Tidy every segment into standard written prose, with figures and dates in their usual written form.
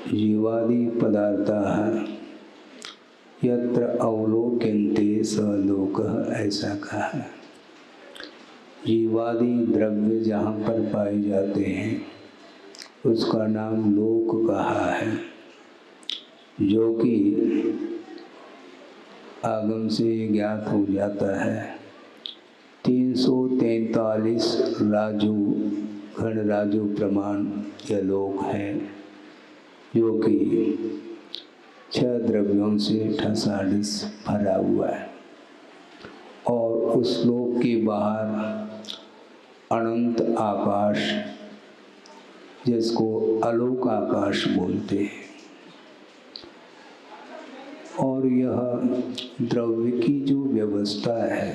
जीवादि पदार्थाः यत्र अवलोक्यन्ते स लोकः, ऐसा कहा है। जीवादि द्रव्य जहाँ पर पाए जाते हैं उसका नाम लोक कहा है, जो कि आगम से ज्ञात हो जाता है। 343 राजू घन राजू प्रमाण यह लोक है, जो कि 6 द्रव्यों से ठसाठस भरा हुआ है। और उस लोक के बाहर अनंत आकाश, जिसको अलोक आकाश बोलते हैं। और यह द्रव्य की जो व्यवस्था है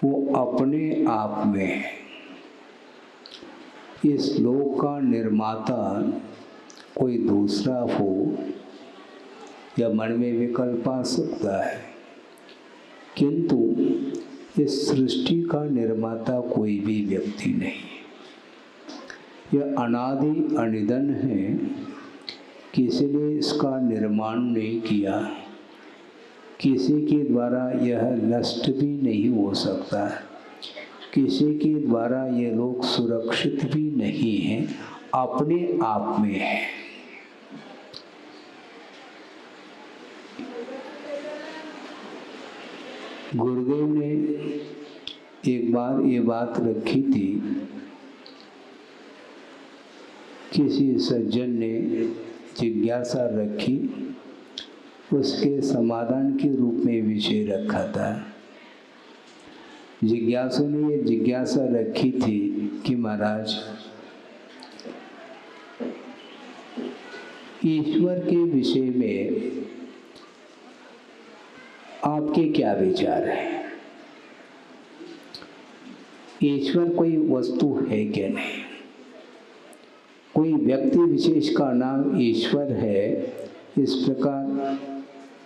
वो अपने आप में है। इस लोक का निर्माता कोई दूसरा हो या मन में विकल्प आ सकता है, किंतु इस सृष्टि का निर्माता कोई भी व्यक्ति नहीं। यह अनादि अनिदन है, किसी ने इसका निर्माण नहीं किया, किसी के द्वारा यह नष्ट भी नहीं हो सकता, किसी के द्वारा यह लोक सुरक्षित भी नहीं है, अपने आप में है। गुरुदेव ने एक बार ये बात रखी थी, किसी सज्जन ने जिज्ञासा रखी, उसके समाधान के रूप में विषय रखा था। जिज्ञासु ने ये जिज्ञासा रखी थी कि महाराज, ईश्वर के विषय में आपके क्या विचार हैं? ईश्वर कोई वस्तु है क्या? नहीं। कोई व्यक्ति विशेष का नाम ईश्वर है, इस प्रकार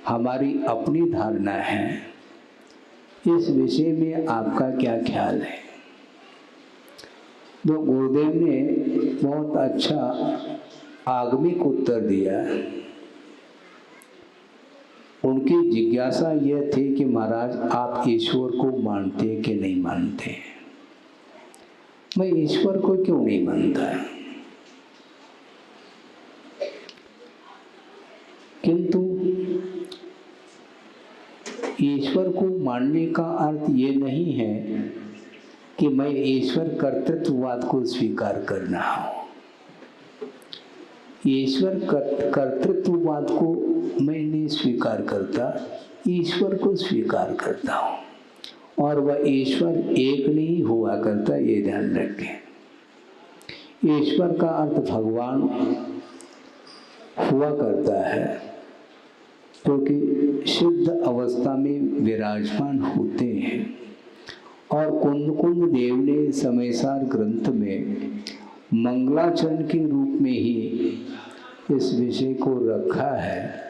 हमारी अपनी धारणा है। इस विषय में आपका क्या ख्याल है? तो गुरुदेव ने बहुत अच्छा आगमिक उत्तर दिया। उनकी जिज्ञासा यह थी कि महाराज, आप ईश्वर को मानते कि नहीं मानते? मैं ईश्वर को क्यों नहीं मानता, किंतु ईश्वर को मानने का अर्थ ये नहीं है कि मैं ईश्वर कर्तृत्ववाद को स्वीकार करना हो। ईश्वर कर्तृत्ववाद को मैं नहीं स्वीकार करता, ईश्वर को स्वीकार करता हूँ। और वह ईश्वर एक नहीं हुआ करता, ये ध्यान रखें। ईश्वर का अर्थ भगवान हुआ करता है, क्योंकि सिद्ध अवस्था में विराजमान होते हैं। और कुंद देव ने समयसार ग्रंथ में मंगलाचरण के रूप में ही इस विषय को रखा है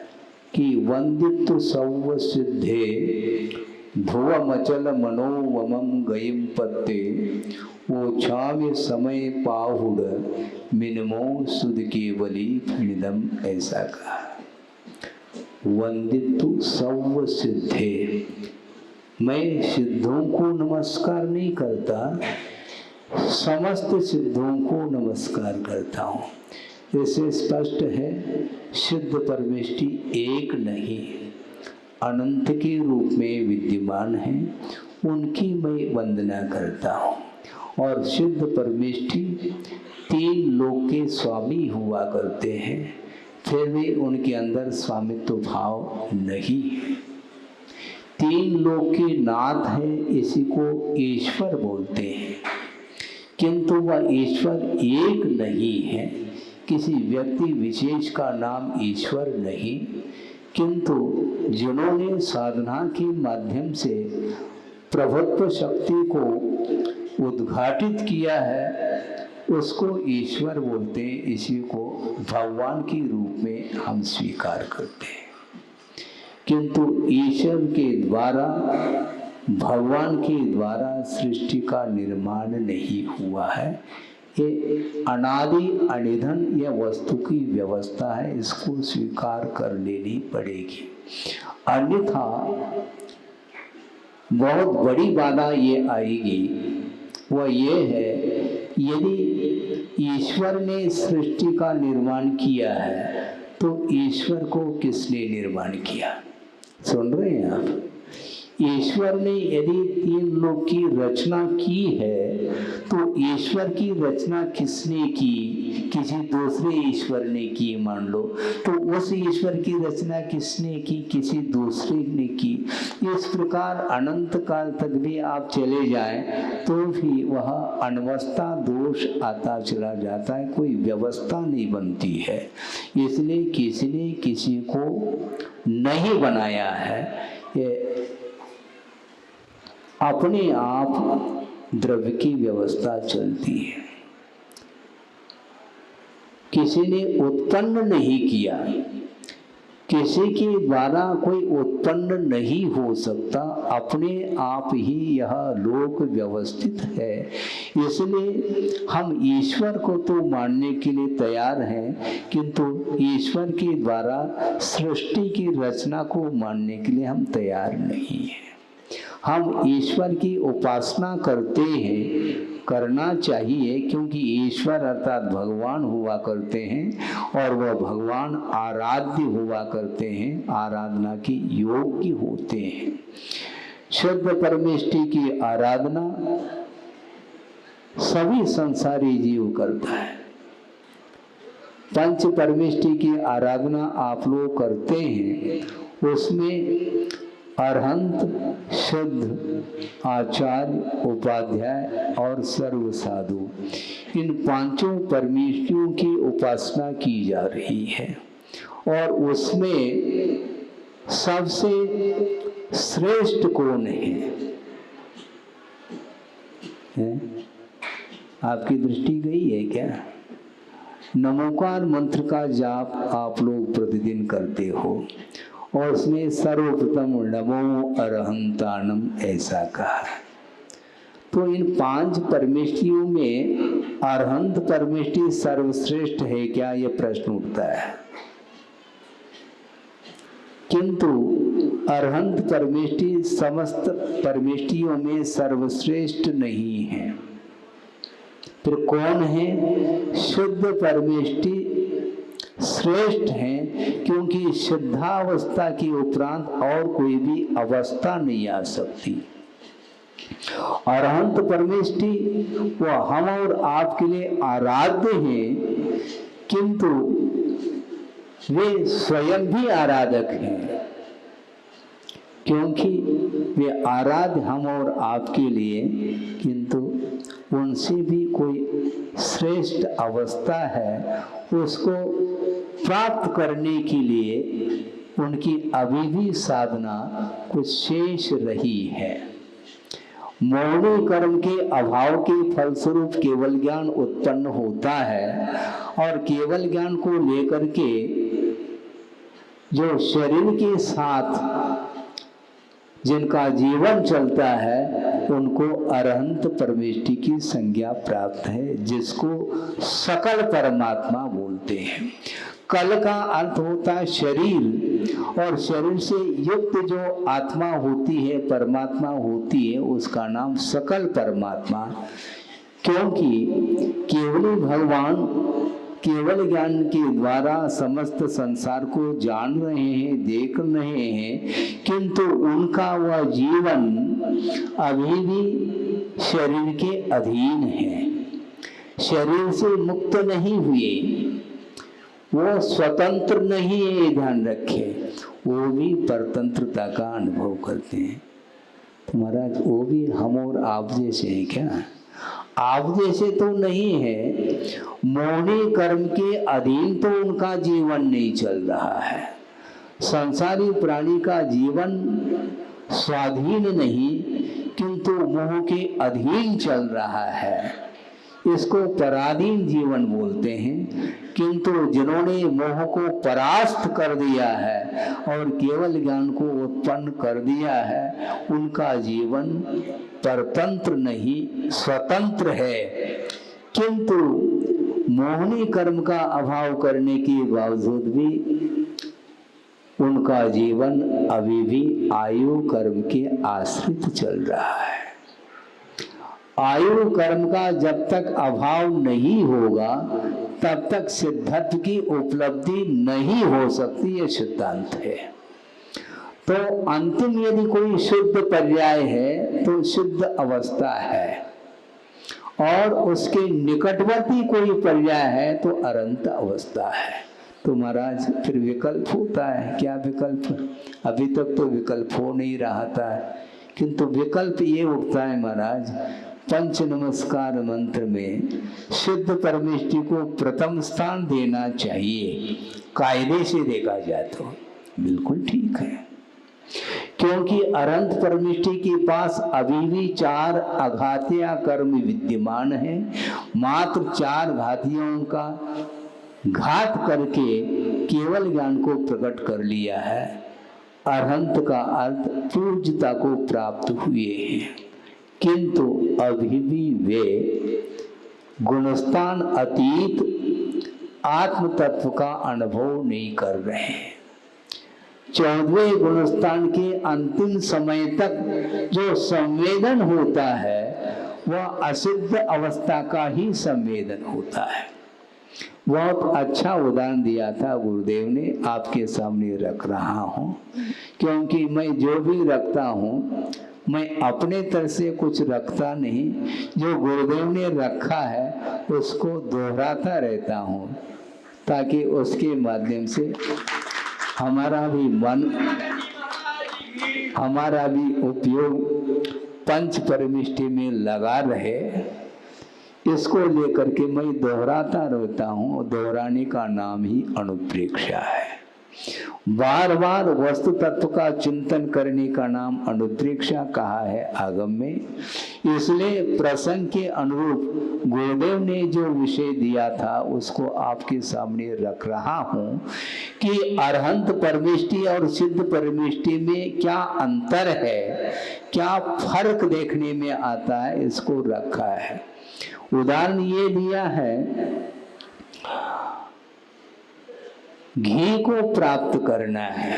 कि वंदित सौव सिद्धे ध्रुवमचल मनोवमं गयिम पत्ते वो छाव्य समय पाहुड़ मिनमो सुध केवली फणिदम, ऐसा कहा। वंदित सौव सिद्धे, मैं सिद्धों को नमस्कार नहीं करता, समस्त सिद्धों को नमस्कार करता हूँ। इससे स्पष्ट है सिद्ध परमेष्टि एक नहीं, अनंत के रूप में विद्यमान है, उनकी मैं वंदना करता हूँ। और सिद्ध परमेष्टि 3 लोक के स्वामी हुआ करते हैं, फिर भी उनके अंदर स्वामित्व भाव नहीं है। 3 लोक के नाथ है, इसी को ईश्वर बोलते हैं, किंतु वह ईश्वर एक नहीं है। किसी व्यक्ति विशेष का नाम ईश्वर नहीं, किंतु जिन्होंने साधना के माध्यम से प्रभुत्व शक्ति को उद्घाटित किया है, उसको ईश्वर बोलते हैं। इसी को भगवान के रूप में हम स्वीकार करते हैं। किंतु ईश्वर के द्वारा, भगवान के द्वारा सृष्टि का निर्माण नहीं हुआ है, ये अनादि अनिधन यह वस्तु की व्यवस्था है, इसको स्वीकार कर लेनी पड़ेगी। अन्यथा बहुत बड़ी बाधा ये आएगी, वह ये है यदि ईश्वर ने सृष्टि का निर्माण किया है तो ईश्वर को किसने निर्माण किया? सुन रहे हैं आप? ईश्वर ने यदि तीन लोक की रचना की है तो ईश्वर की रचना किसने की? किसी दूसरे ईश्वर ने की मान लो, तो उस ईश्वर की रचना किसने की? किसी दूसरे ने की। इस प्रकार अनंत काल तक भी आप चले जाएं तो भी वह अनवस्था दोष आता चला जाता है, कोई व्यवस्था नहीं बनती है। इसलिए किसी ने किसी को नहीं बनाया है, ये अपने आप द्रव्य की व्यवस्था चलती है। किसी ने उत्पन्न नहीं किया, किसी के द्वारा कोई उत्पन्न नहीं हो सकता, अपने आप ही यह लोक व्यवस्थित है। इसलिए हम ईश्वर को तो मानने के लिए तैयार हैं, किंतु ईश्वर के द्वारा सृष्टि की रचना को मानने के लिए हम तैयार नहीं हैं। हम ईश्वर की उपासना करते हैं, करना चाहिए, क्योंकि ईश्वर अर्थात भगवान हुआ करते हैं और वह भगवान आराध्य हुआ करते हैं, आराधना की योग्य होते हैं। शुद्ध परमेष्टि की आराधना सभी संसारी जीव करता है। पंच परमेष्टि की आराधना आप लोग करते हैं, उसमें अरहंत, शुद्ध, आचार्य, उपाध्याय और सर्व साधु, इन पांचों परमेष्टियों की उपासना की जा रही है। और उसमें सबसे श्रेष्ठ कौन है? आपकी दृष्टि गई है क्या? नमोकार मंत्र का जाप आप लोग प्रतिदिन करते हो और उसमें सर्वप्रथम नमो अरहंतानम ऐसा कहा। तो इन पांच परमेष्टियों में अरहंत परमेष्टि सर्वश्रेष्ठ है क्या, यह प्रश्न उठता है। किंतु अरहंत परमेष्टि समस्त परमेष्टियों में सर्वश्रेष्ठ नहीं है। फिर कौन है? शुद्ध परमेष्टि श्रेष्ठ हैं, क्योंकि शुद्धावस्था के उपरांत और कोई भी अवस्था नहीं आ सकती। अरहंत परमेष्टि वो हम और आपके लिए आराध्य हैं, किंतु वे स्वयं भी आराधक हैं, क्योंकि वे आराध्य हम और आपके लिए, किंतु उनसे भी कोई श्रेष्ठ अवस्था है। उसको प्राप्त करने के लिए उनकी अभी भी साधना कुछ शेष रही है। मौनी कर्म के अभाव के फलस्वरूप केवल ज्ञान उत्पन्न होता है, और केवल ज्ञान को लेकर के जो शरीर के साथ जिनका जीवन चलता है उनको अरहंत परमेष्टि की संज्ञा प्राप्त है, जिसको सकल परमात्मा बोलते हैं। कल का अर्थ होता है शरीर, और शरीर से युक्त जो आत्मा होती है, परमात्मा होती है, उसका नाम सकल परमात्मा। क्योंकि केवल भगवान केवल ज्ञान के द्वारा समस्त संसार को जान रहे हैं, देख रहे हैं, किंतु उनका वह जीवन अभी भी शरीर के अधीन है, शरीर से मुक्त नहीं हुए, वो स्वतंत्र नहीं है, ध्यान रखे। वो भी परतंत्रता का अनुभव करते हैं। तो महाराज वो भी हम और आप जैसे हैं क्या? आप जैसे तो नहीं है। मौनी कर्म के अधीन तो उनका जीवन नहीं चल रहा है। संसारी प्राणी का जीवन स्वाधीन नहीं, किंतु मोह के अधीन चल रहा है। इसको पराधीन जीवन बोलते हैं। किंतु जिन्होंने मोह को परास्त कर दिया है और केवल ज्ञान को उत्पन्न कर दिया है, उनका जीवन परतंत्र नहीं स्वतंत्र है। किंतु मोहनी कर्म का अभाव करने के बावजूद भी उनका जीवन अभी भी आयु कर्म के आश्रित चल रहा है। आयु कर्म का जब तक अभाव नहीं होगा तब तक सिद्धत्व की उपलब्धि नहीं हो सकती, ये सिद्धांत है। तो अंतिम यदि कोई शुद्ध पर्याय है तो शुद्ध अवस्था है, और उसके निकटवर्ती कोई पर्याय है तो अनंत अवस्था है। तो महाराज फिर विकल्प होता है, क्या विकल्प? अभी तक तो विकल्प हो नहीं रहा था, किंतु विकल्प ये उठता है महाराज, पंच नमस्कार मंत्र में सिद्ध परमेष्टि को प्रथम स्थान देना चाहिए, कायदे से देखा जाए तो बिल्कुल ठीक है, क्योंकि अनंत परमेष्टि के पास अभी भी 4 अघातीय कर्म विद्यमान है। मात्र 4 घातियों का घात करके केवल ज्ञान को प्रकट कर लिया है। अरहंत का अर्थ पूज्यता को प्राप्त हुए हैं, किंतु अभी भी वे गुणस्थान अतीत आत्म तत्व का अनुभव नहीं कर रहे हैं। 14वें गुणस्थान के अंतिम समय तक जो संवेदन होता है वह असिद्ध अवस्था का ही संवेदन होता है। बहुत अच्छा उदाहरण दिया था गुरुदेव ने, आपके सामने रख रहा हूँ, क्योंकि मैं जो भी रखता हूँ मैं अपने तरफ से कुछ रखता नहीं, जो गुरुदेव ने रखा है उसको दोहराता रहता हूँ, ताकि उसके माध्यम से हमारा भी मन, हमारा भी उपयोग पंच परमिष्टि में लगा रहे। इसको लेकर के मैं दोहराता रहता हूँ, दोहराने का नाम ही अनुप्रेक्षा है। बार बार वस्तु तत्व का चिंतन करने का नाम अनुप्रेक्षा कहा है आगम में। इसलिए प्रसंग के अनुरूप गुरुदेव ने जो विषय दिया था उसको आपके सामने रख रहा हूँ कि अरहंत परमेष्टि और सिद्ध परमेष्टि में क्या अंतर है, क्या फर्क देखने में आता है, इसको रखा है। उदाहरण ये दिया है, घी को प्राप्त करना है?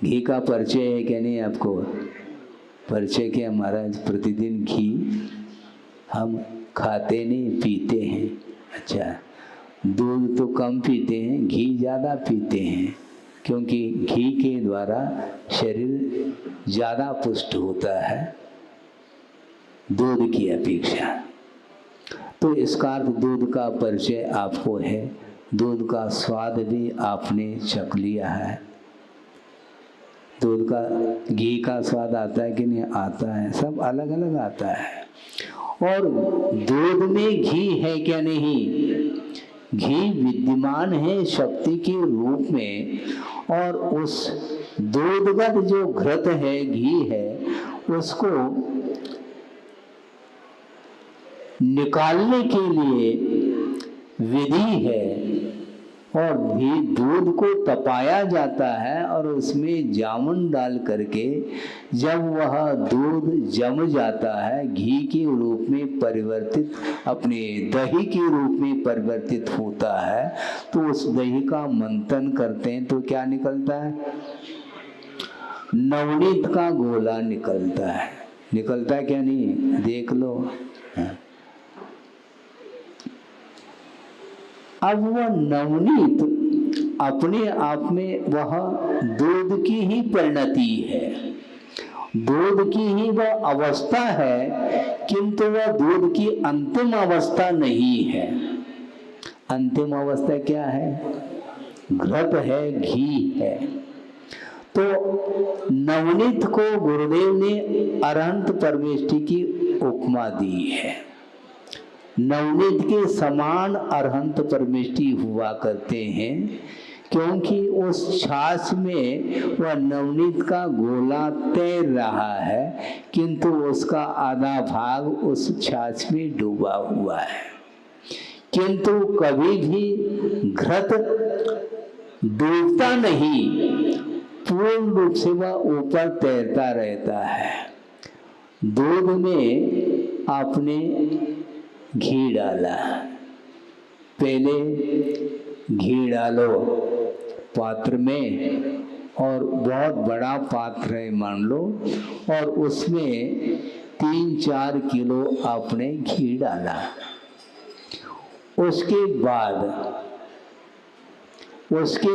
घी का परिचय है क्या नहीं आपको? परिचय क्या महाराज? प्रतिदिन घी हम खाते नहीं, पीते हैं। अच्छा, दूध तो कम पीते हैं, घी ज़्यादा पीते हैं, क्योंकि घी के द्वारा शरीर ज़्यादा पुष्ट होता है दूध की अपेक्षा। तो इसका अर्थ दूध का परिचय आपको है, दूध का स्वाद भी आपने चख लिया है। दूध का, घी का स्वाद आता है कि नहीं आता है? सब अलग अलग आता है। और दूध में घी है क्या नहीं? घी विद्यमान है शक्ति के रूप में, और उस दूधगत जो घृत है, घी है, उसको निकालने के लिए विधि है, और भी दूध को तपाया जाता है और उसमें जामुन डाल करके जब वह दूध जम जाता है, घी के रूप में परिवर्तित, अपने दही के रूप में परिवर्तित होता है, तो उस दही का मंथन करते हैं तो क्या निकलता है? नवनीत का गोला निकलता है। निकलता है क्या नहीं? देख लो। अब वह नवनीत अपने आप में वह दूध की ही परिणति है, दूध की ही वह अवस्था है, किंतु वह दूध की अंतिम अवस्था नहीं है। अंतिम अवस्था क्या है? घृत है, घी है। तो नवनीत को गुरुदेव ने अरहंत परमेष्टि की उपमा दी है। नवनीत के समान अरहंत परमेष्टि हुआ करते हैं, क्योंकि उस छाछ में वह नवनीत का गोला तैर रहा है, किंतु उसका आधा भाग उस छाछ में डूबा हुआ है। किंतु कभी भी घृत डूबता नहीं, पूर्ण रूप से वह ऊपर तैरता रहता है। दूध में आपने घी डाला। पहले घी डालो पात्र में, और बहुत बड़ा पात्र है मान लो, और उसमें 3-4 किलो आपने घी डाला। उसके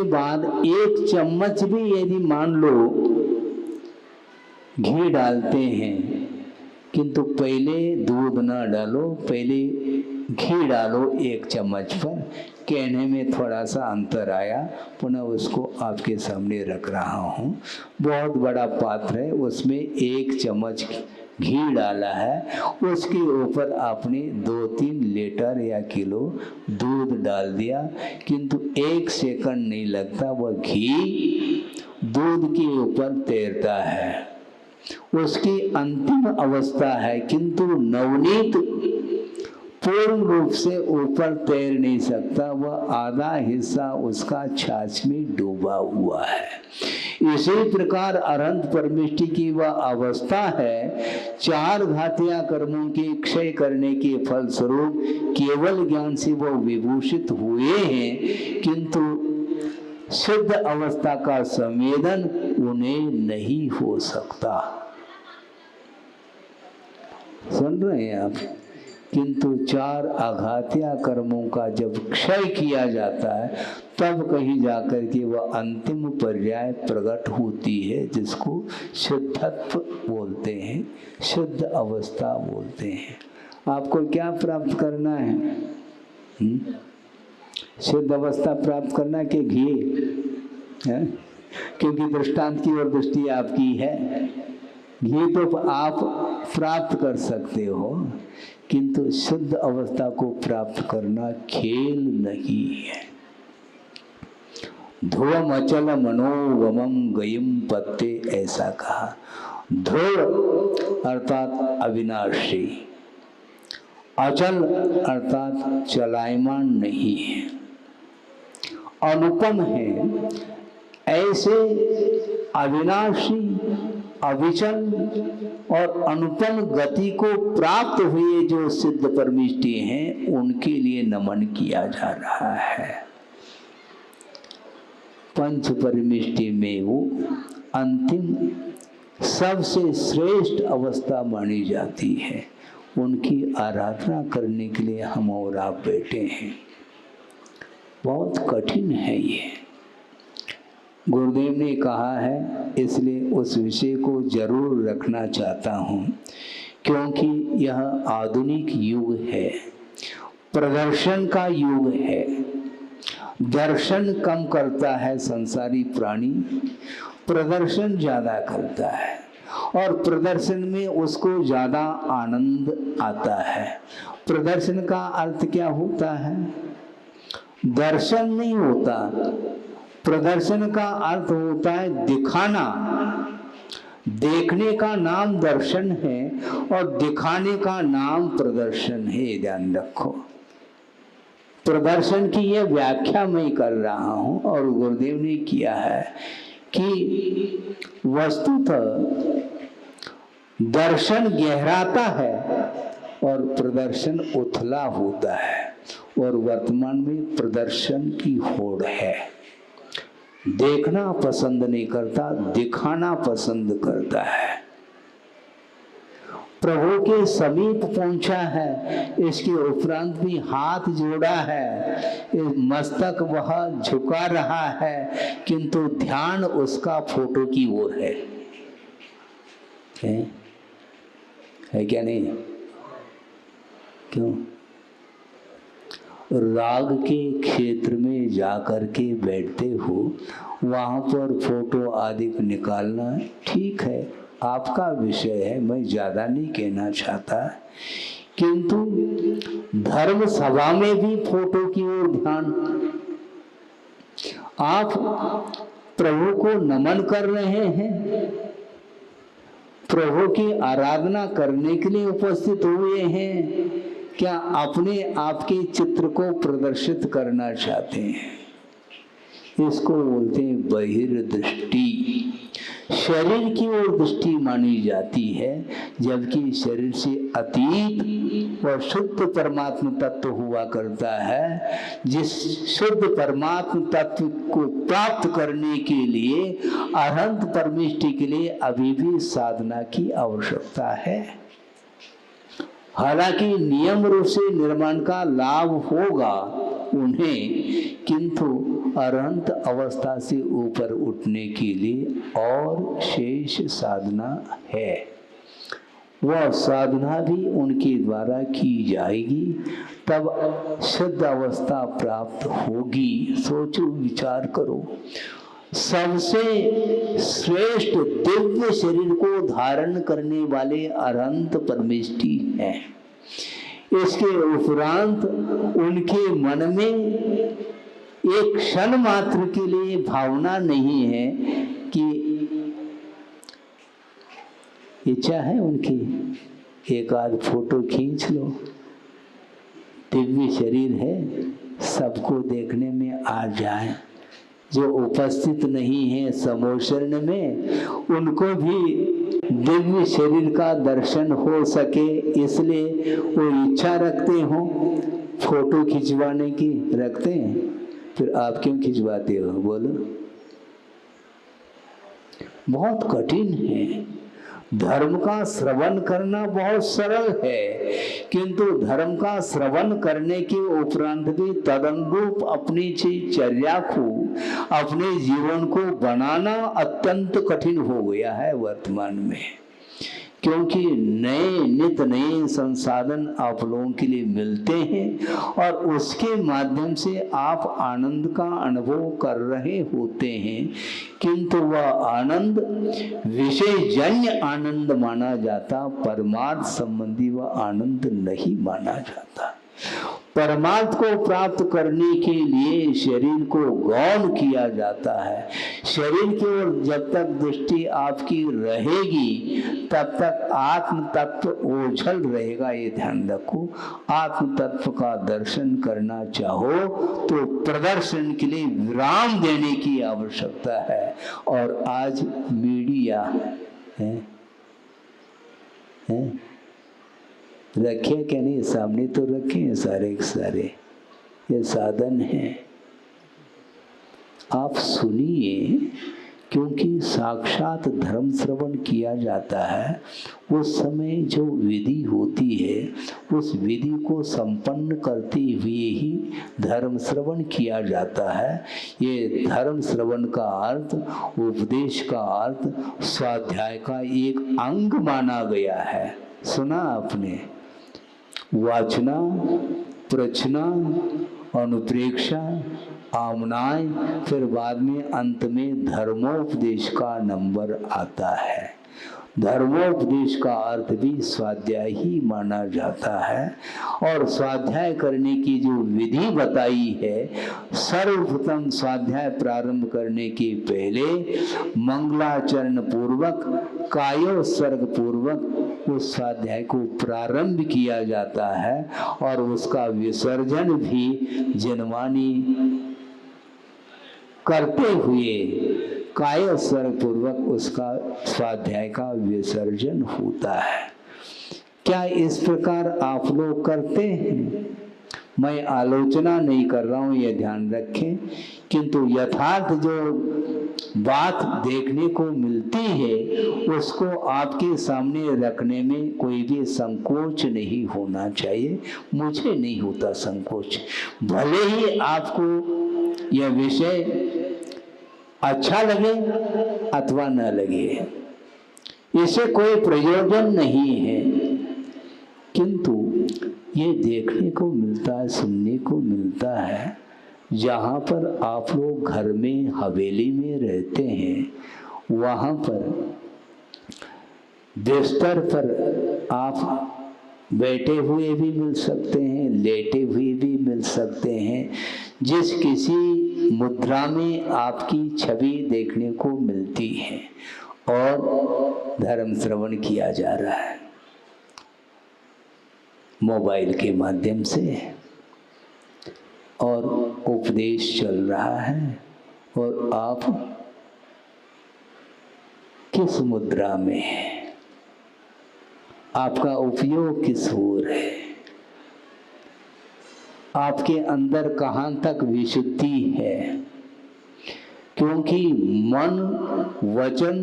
बाद 1 चम्मच भी यदि मान लो घी डालते हैं, किंतु पहले दूध ना डालो, पहले घी डालो 1 चम्मच पर। कहने में थोड़ा सा अंतर आया, पुनः उसको आपके सामने रख रहा हूँ। बहुत बड़ा पात्र है, उसमें 1 चम्मच घी डाला है, उसके ऊपर आपने 2-3 लीटर या किलो दूध डाल दिया, किंतु 1 सेकंड नहीं लगता, वह घी दूध के ऊपर तैरता है। उसकी अंतिम अवस्था है, किंतु नवनीत पूर्ण रूप से ऊपर तैर नहीं सकता, वह आधा हिस्सा उसका छाछ में डूबा हुआ है। इसी प्रकार अनंत परमेष्टि की वह अवस्था है, 4 घातिया कर्मों के क्षय करने के फलस्वरूप केवल ज्ञान से वो विभूषित हुए हैं, किंतु सिद्ध अवस्था का संवेदन उन्हें नहीं हो सकता। सुन रहे हैं आप? किंतु 4 आघातिया कर्मों का जब क्षय किया जाता है, तब कहीं जाकर के वह अंतिम पर्याय प्रकट होती है, जिसको शुद्धत्व बोलते हैं, शुद्ध अवस्था बोलते हैं। आपको क्या प्राप्त करना है? शुद्ध अवस्था प्राप्त करना कि घी है? क्योंकि दृष्टांत की ओर दृष्टि आपकी है। घी तो आप प्राप्त कर सकते हो, किंतु शुद्ध अवस्था को प्राप्त करना खेल नहीं है। ध्रुवम अचल मनोवमम गयम पत्ते, ऐसा कहा। ध्रुव अर्थात अविनाशी, अचल अर्थात चलायमान नहीं है, अनुपम है। ऐसे अविनाशी, अविचल और अनुपम गति को प्राप्त हुए जो सिद्ध परमेष्टि हैं, उनके लिए नमन किया जा रहा है। पंच परमेष्टि में वो अंतिम सबसे श्रेष्ठ अवस्था मानी जाती है, उनकी आराधना करने के लिए हम और आप बैठे हैं। बहुत कठिन है ये, गुरुदेव ने कहा है, इसलिए उस विषय को जरूर रखना चाहता हूँ, क्योंकि यह आधुनिक युग है, प्रदर्शन का युग है। दर्शन कम करता है संसारी प्राणी, प्रदर्शन ज्यादा करता है, और प्रदर्शन में उसको ज्यादा आनंद आता है। प्रदर्शन का अर्थ क्या होता है? दर्शन नहीं होता, प्रदर्शन का अर्थ होता है दिखाना। देखने का नाम दर्शन है और दिखाने का नाम प्रदर्शन है, ध्यान रखो। प्रदर्शन की यह व्याख्या मैं कर रहा हूं, और गुरुदेव ने किया है कि वस्तुतः दर्शन गहराता है और प्रदर्शन उथला होता है, और वर्तमान में प्रदर्शन की होड़ है। देखना पसंद नहीं करता, दिखाना पसंद करता है। प्रभु के समीप पहुंचा है, इसके उपरांत भी हाथ जोड़ा है, मस्तक वह झुका रहा है, किंतु ध्यान उसका फोटो की ओर है क्या नहीं? क्यों? राग के क्षेत्र में जाकर के बैठते हो, वहां पर फोटो आदि निकालना ठीक है, आपका विषय है, मैं ज्यादा नहीं कहना चाहता। किंतु धर्म सभा में भी फोटो की ओर ध्यान। आप प्रभु को नमन कर रहे हैं, प्रभु की आराधना करने के लिए उपस्थित हुए हैं, क्या अपने आपके चित्र को प्रदर्शित करना चाहते हैं? इसको बोलते हैं बहिर्दृष्टि। शरीर की ओर दृष्टि मानी जाती है, जबकि शरीर से अतीत और शुद्ध परमात्म तत्व हुआ करता है। जिस शुद्ध परमात्म तत्व को प्राप्त करने के लिए, अनंत परमेष्टि के लिए अभी भी साधना की आवश्यकता है। हालांकि नियम रूप से निर्माण का लाभ होगा उन्हें, किंतु अरहंत अवस्था से ऊपर उठने के लिए और शेष साधना है। वह साधना भी उनके द्वारा की जाएगी, तब शुद्ध अवस्था प्राप्त होगी। सोचो, विचार करो। सबसे श्रेष्ठ दिव्य शरीर को धारण करने वाले अनंत परमेष्टि हैं। इसके उपरांत उनके मन में एक क्षण मात्र के लिए भावना नहीं है कि इच्छा है उनकी एक आध फोटो खींच लो। दिव्य शरीर है, सबको देखने में आ जाए। जो उपस्थित नहीं है समोशरण में, उनको भी दिव्य शरीर का दर्शन हो सके, इसलिए वो इच्छा रखते हो फोटो खिंचवाने की। रखते हैं? फिर आप क्यों खिंचवाते हो? बोलो। बहुत कठिन है। धर्म का श्रवण करना बहुत सरल है, किंतु धर्म का श्रवण करने के उपरांत भी तदनुरूप अपनी चर्या को, अपने जीवन को बनाना अत्यंत कठिन हो गया है वर्तमान में। क्योंकि नित नए संसाधन आप लोगों के लिए मिलते हैं और उसके माध्यम से आप आनंद का अनुभव कर रहे होते हैं, किंतु वह आनंद विषयजन्य आनंद माना जाता, परमार्थ संबंधी वह आनंद नहीं माना जाता। परमार्थ को प्राप्त करने के लिए शरीर को गौण किया जाता है। शरीर की ओर जब तक दृष्टि आपकी रहेगी, तब तक आत्म तत्व ओझल रहेगा। ये ध्यान रखो। आत्म तत्व का दर्शन करना चाहो तो प्रदर्शन के लिए विराम देने की आवश्यकता है। और आज मीडिया है रखे क्या नहीं, सामने तो रखे हैं सारे के सारे। ये साधन है, आप सुनिए, क्योंकि साक्षात धर्म श्रवण किया जाता है। उस समय जो विधि होती है, उस विधि को संपन्न करते हुए ही धर्म श्रवण किया जाता है। ये धर्म श्रवण का अर्थ, उपदेश का अर्थ स्वाध्याय का एक अंग माना गया है। सुना आपने? वाचना, प्रचना, अनुप्रेक्षा, आमनाय, फिर बाद में अंत में धर्मोपदेश का नंबर आता है। धर्मोपदेश का अर्थ भी स्वाध्याय ही माना जाता है। और स्वाध्याय करने की जो विधि बताई है, सर्वप्रथम स्वाध्याय प्रारंभ करने के पहले मंगलाचरण पूर्वक, कायोत्सर्ग पूर्वक उस स्वाध्याय को प्रारंभ किया जाता है और उसका विसर्जन भी जनवाणी करते हुए कायोत्सर्ग पूर्वक उसका स्वाध्याय का विसर्जन होता है। क्या इस प्रकार आप लोग करते हैं? मैं आलोचना नहीं कर रहा हूं, यह ध्यान रखें, किंतु यथार्थ जो बात देखने को मिलती है उसको आपके सामने रखने में कोई भी संकोच नहीं होना चाहिए। मुझे नहीं होता संकोच, भले ही आपको यह विषय अच्छा लगे अथवा न लगे, इससे कोई प्रयोजन नहीं है, किंतु ये देखने को मिलता है, सुनने को मिलता है। जहाँ पर आप लोग घर में, हवेली में रहते हैं, वहाँ पर बिस्तर पर आप बैठे हुए भी मिल सकते हैं, लेटे हुए भी मिल सकते हैं। जिस किसी मुद्रा में आपकी छवि देखने को मिलती है और धर्म श्रवण किया जा रहा है मोबाइल के माध्यम से, और उपदेश चल रहा है, और आप किस मुद्रा में हैं, आपका उपयोग किस ओर है, आपके अंदर कहाँ तक विशुद्धि है। क्योंकि मन, वचन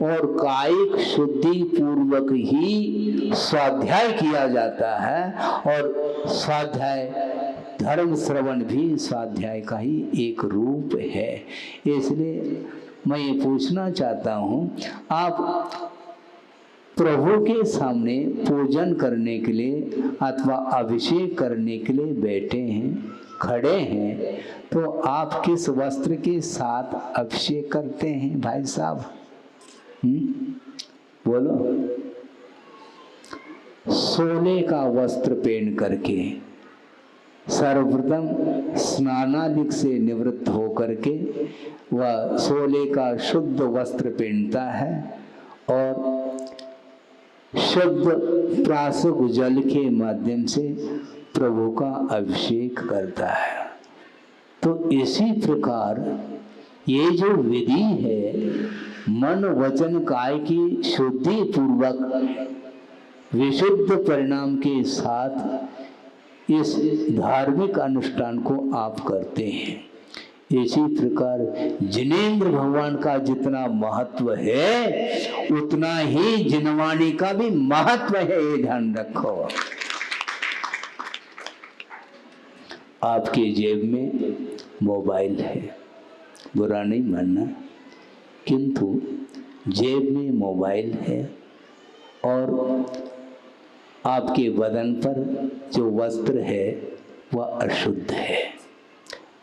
और कायिक शुद्धि पूर्वक ही स्वाध्याय किया जाता है, और स्वाध्याय धर्म श्रवण भी स्वाध्याय का ही एक रूप है। इसलिए मैं ये पूछना चाहता हूँ, आप प्रभु के सामने पूजन करने के लिए अथवा अभिषेक करने के लिए बैठे हैं, खड़े हैं, तो आप किस वस्त्र के साथ अभिषेक करते हैं भाई साहब? बोलो। सोने का वस्त्र पहन करके, सर्वप्रथम स्नानादिक से निवृत्त होकर के वह सोने का शुद्ध वस्त्र पहनता है और शुद्ध प्रासुक जल के माध्यम से प्रभु का अभिषेक करता है। तो इसी प्रकार ये जो विधि है, मन वचन काय की शुद्धि पूर्वक विशुद्ध परिणाम के साथ इस धार्मिक अनुष्ठान को आप करते हैं। इसी प्रकार जिनेंद्र भगवान का जितना महत्व है, उतना ही जिनवाणी का भी महत्व है, ये ध्यान रखो। आपके जेब में मोबाइल है, बुरा नहीं मानना, किंतु जेब में मोबाइल है और आपके बदन पर जो वस्त्र है वह अशुद्ध है।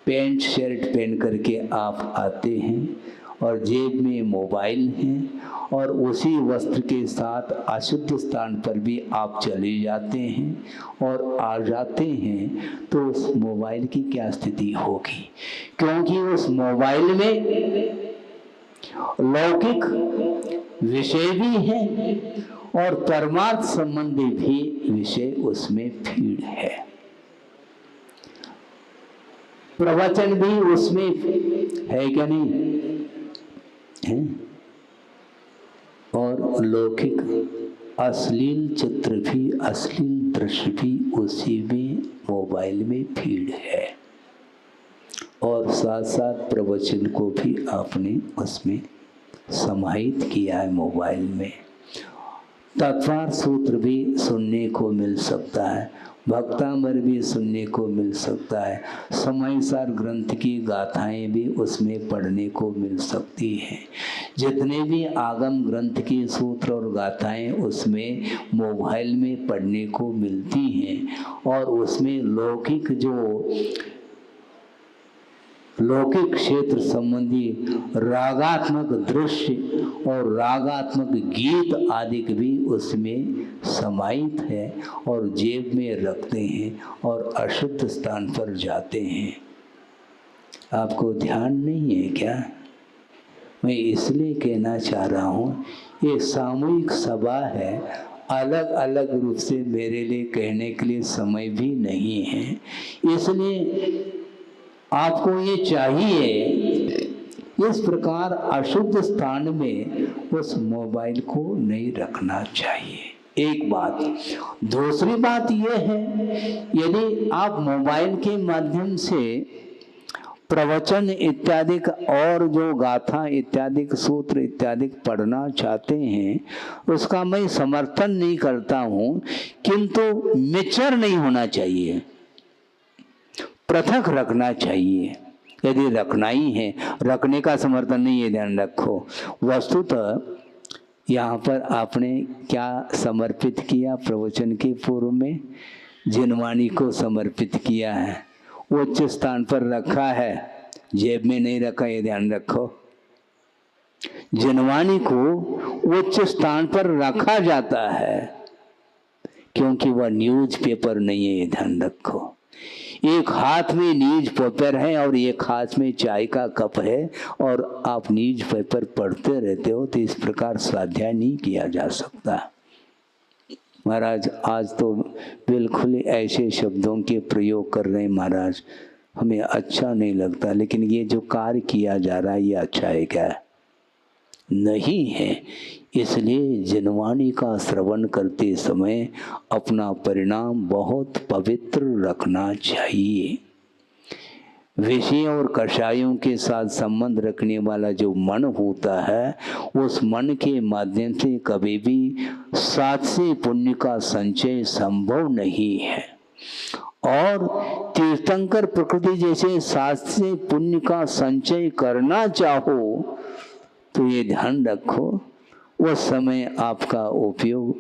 पैंट शर्ट पहन करके आप आते हैं और जेब में मोबाइल है और उसी वस्त्र के साथ अशुद्ध स्थान पर भी आप चले जाते हैं और आ जाते हैं, तो उस मोबाइल की क्या स्थिति होगी? क्योंकि उस मोबाइल में लौकिक विषय भी है और परमार्थ संबंधी भी विषय उसमें फीड है, प्रवचन भी उसमें है क्या नहीं है? और लौकिक अश्लील चित्र भी, अश्लील दृश्य भी उसी में मोबाइल में फीड है, और साथ साथ प्रवचन को भी आपने उसमें समाहित किया है मोबाइल में। तत्वार्थ सूत्र भी सुनने को मिल सकता है, भक्तामर भी सुनने को मिल सकता है, समयसार ग्रंथ की गाथाएं भी उसमें पढ़ने को मिल सकती हैं। जितने भी आगम ग्रंथ की सूत्र और गाथाएं उसमें मोबाइल में पढ़ने को मिलती हैं, और उसमें लौकिक लौकिक क्षेत्र संबंधी रागात्मक दृश्य और रागात्मक गीत आदि भी उसमें समाहित है, और जेब में रखते हैं और अशुद्ध स्थान पर जाते हैं। आपको ध्यान नहीं है क्या? मैं इसलिए कहना चाह रहा हूँ, ये सामूहिक सभा है, अलग अलग रूप से मेरे लिए कहने के लिए समय भी नहीं है। इसलिए आपको ये चाहिए, इस प्रकार अशुद्ध स्थान में उस मोबाइल को नहीं रखना चाहिए। एक बात। दूसरी बात यह है, यदि आप मोबाइल के माध्यम से प्रवचन इत्यादि और जो गाथा इत्यादि सूत्र इत्यादि पढ़ना चाहते हैं, उसका मैं समर्थन नहीं करता हूँ, किंतु मिचर नहीं होना चाहिए, पृथक रखना चाहिए। यदि रखना ही है, रखने का समर्थन नहीं है, ध्यान रखो। वस्तुतः यहाँ पर आपने क्या समर्पित किया? प्रवचन के पूर्व में जिनवाणी को समर्पित किया है, उच्च स्थान पर रखा है, जेब में नहीं रखा, ये ध्यान रखो। जिनवाणी को उच्च स्थान पर रखा जाता है क्योंकि वह न्यूज पेपर नहीं है, ये ध्यान रखो। एक हाथ में न्यूज पेपर है और एक हाथ में चाय का कप है, और आप न्यूज पेपर पढ़ते रहते हो, तो इस प्रकार स्वाध्याय नहीं किया जा सकता। महाराज आज तो बिल्कुल ऐसे शब्दों के प्रयोग कर रहे हैं महाराज, हमें अच्छा नहीं लगता, लेकिन ये जो कार्य किया जा रहा है ये अच्छा है क्या? नहीं है। इसलिए जिनवाणी का श्रवण करते समय अपना परिणाम बहुत पवित्र रखना चाहिए। विषयों और कषायों के साथ संबंध रखने वाला जो मन होता है, उस मन के माध्यम से कभी भी सात से पुण्य का संचय संभव नहीं है। और तीर्थंकर प्रकृति जैसे सात से पुण्य का संचय करना चाहो तो ये ध्यान रखो, उस समय आपका उपयोग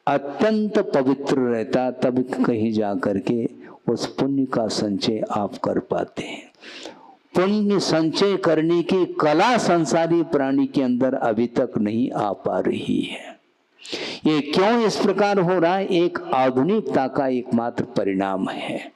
अत्यंत पवित्र रहता, तब कहीं जा करके उस पुण्य का संचय आप कर पाते हैं। पुण्य संचय करने की कला संसारी प्राणी के अंदर अभी तक नहीं आ पा रही है। ये क्यों इस प्रकार हो रहा है? एक आधुनिकता का एकमात्र परिणाम है।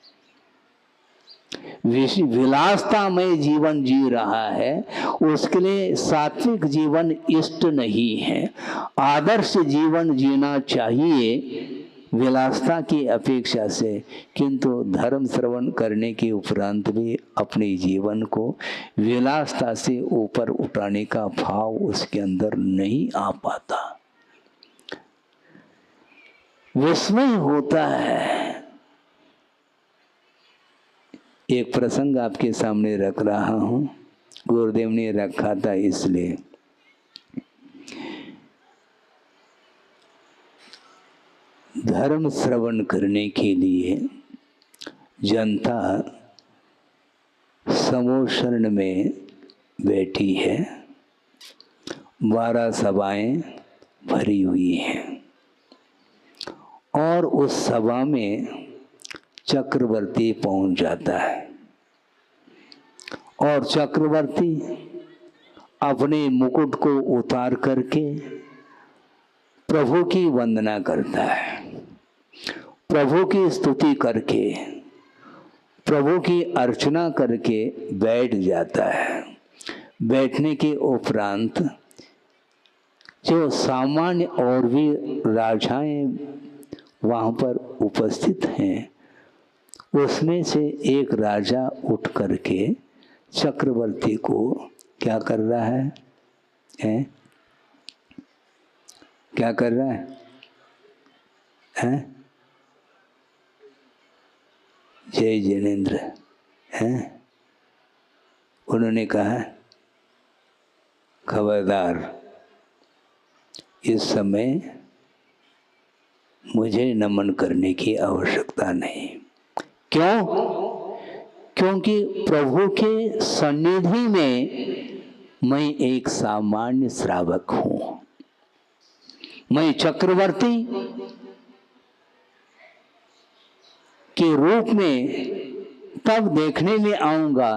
विलासतामय जीवन जी रहा है, उसके लिए सात्विक जीवन इष्ट नहीं है। आदर्श जीवन जीना चाहिए विलासता की अपेक्षा से, किंतु धर्म श्रवण करने के उपरांत भी अपने जीवन को विलासता से ऊपर उठाने का भाव उसके अंदर नहीं आ पाता। विस्मय होता है। एक प्रसंग आपके सामने रख रहा हूं, गुरुदेव ने रखा था इसलिए। धर्म श्रवण करने के लिए जनता समोशरण में बैठी है, 12 सभाएं भरी हुई हैं और उस सभा में चक्रवर्ती पहुंच जाता है और चक्रवर्ती अपने मुकुट को उतार करके प्रभु की वंदना करता है, प्रभु की स्तुति करके, प्रभु की अर्चना करके बैठ जाता है। बैठने के उपरांत जो सामान्य और भी राजाएं वहाँ पर उपस्थित हैं, उसमें से एक राजा उठ करके चक्रवर्ती को क्या कर रहा है? क्या कर रहा है? जय जिनेन्द्र हैं। उन्होंने कहा, खबरदार, इस समय मुझे नमन करने की आवश्यकता नहीं। क्यों? क्योंकि प्रभु के सन्निधि में मैं एक सामान्य श्रावक हूं। मैं चक्रवर्ती के रूप में तब देखने में आऊंगा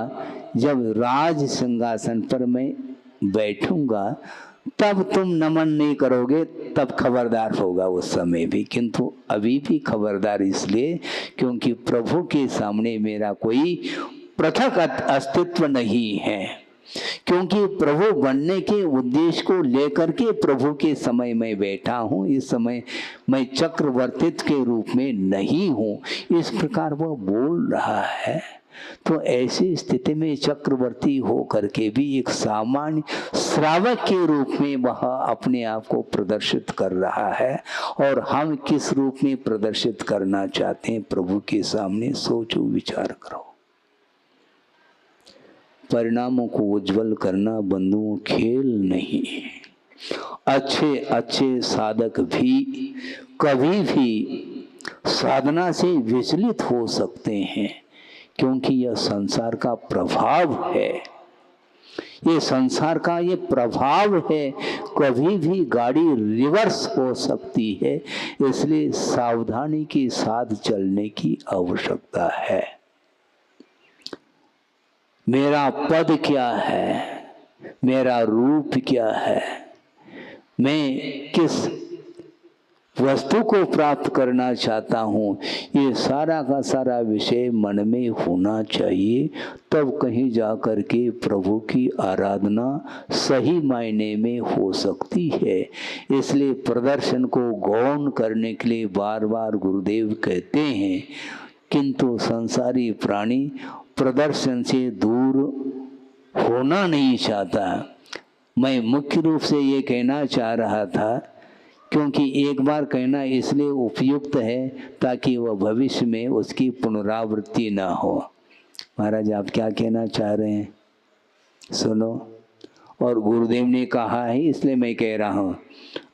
जब राज सिंहासन पर मैं बैठूंगा, तब तुम नमन नहीं करोगे, तब खबरदार होगा उस समय भी। किंतु अभी भी खबरदार इसलिए क्योंकि प्रभु के सामने मेरा कोई पृथक अस्तित्व नहीं है, क्योंकि प्रभु बनने के उद्देश्य को लेकर के प्रभु के समय में बैठा हूँ। इस समय मैं चक्रवर्तित्व के रूप में नहीं हूँ, इस प्रकार वह बोल रहा है। तो ऐसी स्थिति में चक्रवर्ती हो करके भी एक सामान्य श्रावक के रूप में वह अपने आप को प्रदर्शित कर रहा है। और हम किस रूप में प्रदर्शित करना चाहते हैं प्रभु के सामने, सोचो, विचार करो। परिणामों को उज्जवल करना बंधुओं खेल नहीं। अच्छे अच्छे साधक भी कभी भी साधना से विचलित हो सकते हैं, क्योंकि यह संसार का प्रभाव है। ये संसार का ये प्रभाव है, कभी भी गाड़ी रिवर्स हो सकती है। इसलिए सावधानी के साथ चलने की आवश्यकता है। मेरा पद क्या है, मेरा रूप क्या है, मैं किस वस्तु को प्राप्त करना चाहता हूँ, ये सारा का सारा विषय मन में होना चाहिए। तब कहीं जा कर के प्रभु की आराधना सही मायने में हो सकती है। इसलिए प्रदर्शन को गौण करने के लिए बार बार गुरुदेव कहते हैं, किंतु संसारी प्राणी प्रदर्शन से दूर होना नहीं चाहता। मैं मुख्य रूप से ये कहना चाह रहा था, क्योंकि एक बार कहना इसलिए उपयुक्त है ताकि वह भविष्य में उसकी पुनरावृत्ति ना हो। महाराज आप क्या कहना चाह रहे हैं, सुनो। और गुरुदेव ने कहा है इसलिए मैं कह रहा हूँ,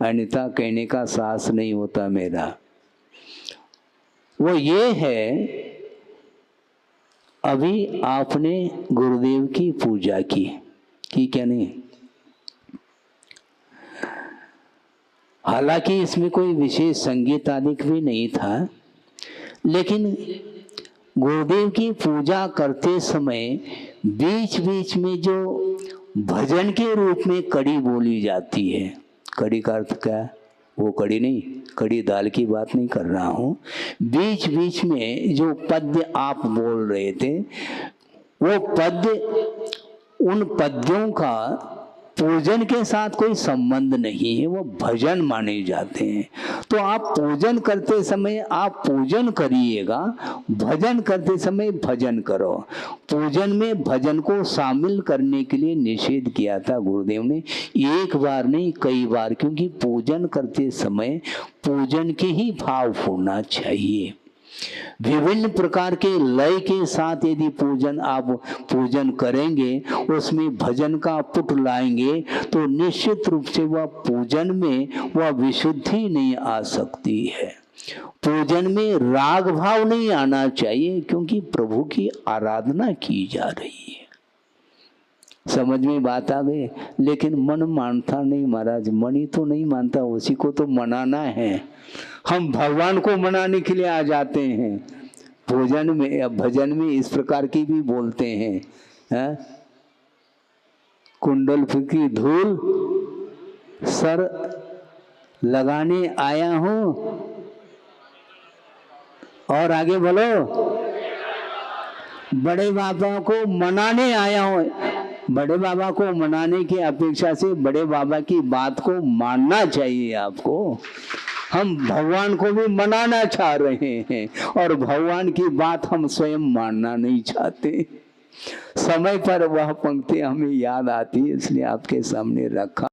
अन्यथा कहने का साहस नहीं होता मेरा। वो ये है, अभी आपने गुरुदेव की पूजा की क्या नहीं? हालांकि इसमें कोई विशेष संगीत आदि भी नहीं था, लेकिन गुरुदेव की पूजा करते समय बीच बीच में जो भजन के रूप में कड़ी बोली जाती है, कड़ी का अर्थ क्या? वो कड़ी नहीं, कड़ी दाल की बात नहीं कर रहा हूँ। बीच बीच में जो पद्य आप बोल रहे थे, वो पद्य, उन पद्यों का पूजन के साथ कोई संबंध नहीं है, वो भजन माने जाते हैं। तो आप पूजन करते समय आप पूजन करिएगा, भजन करते समय भजन करो। पूजन में भजन को शामिल करने के लिए निषेध किया था गुरुदेव ने, एक बार नहीं कई बार, क्योंकि पूजन करते समय पूजन के ही भाव होना चाहिए। विभिन्न प्रकार के लय के साथ यदि आप पूजन करेंगे, उसमें भजन का पुट लाएंगे, तो निश्चित रूप से वह पूजन में वह विशुद्धि नहीं आ सकती है। पूजन में राग भाव नहीं आना चाहिए, क्योंकि प्रभु की आराधना की जा रही है। समझ में बात आ गई? लेकिन मन मानता नहीं महाराज, मन ही तो नहीं मानता, उसी को तो मनाना है। हम भगवान को मनाने के लिए आ जाते हैं। भोजन में भजन में इस प्रकार की भी बोलते हैं, है? कुंडल की धूल सर लगाने आया हूं, और आगे बोलो, बड़े बाबा को मनाने आया हूं। बड़े बाबा को मनाने की अपेक्षा से बड़े बाबा की बात को मानना चाहिए आपको। हम भगवान को भी मनाना चाह रहे हैं, और भगवान की बात हम स्वयं मानना नहीं चाहते। समय पर वह पंक्ति हमें याद आती है, इसलिए आपके सामने रखा।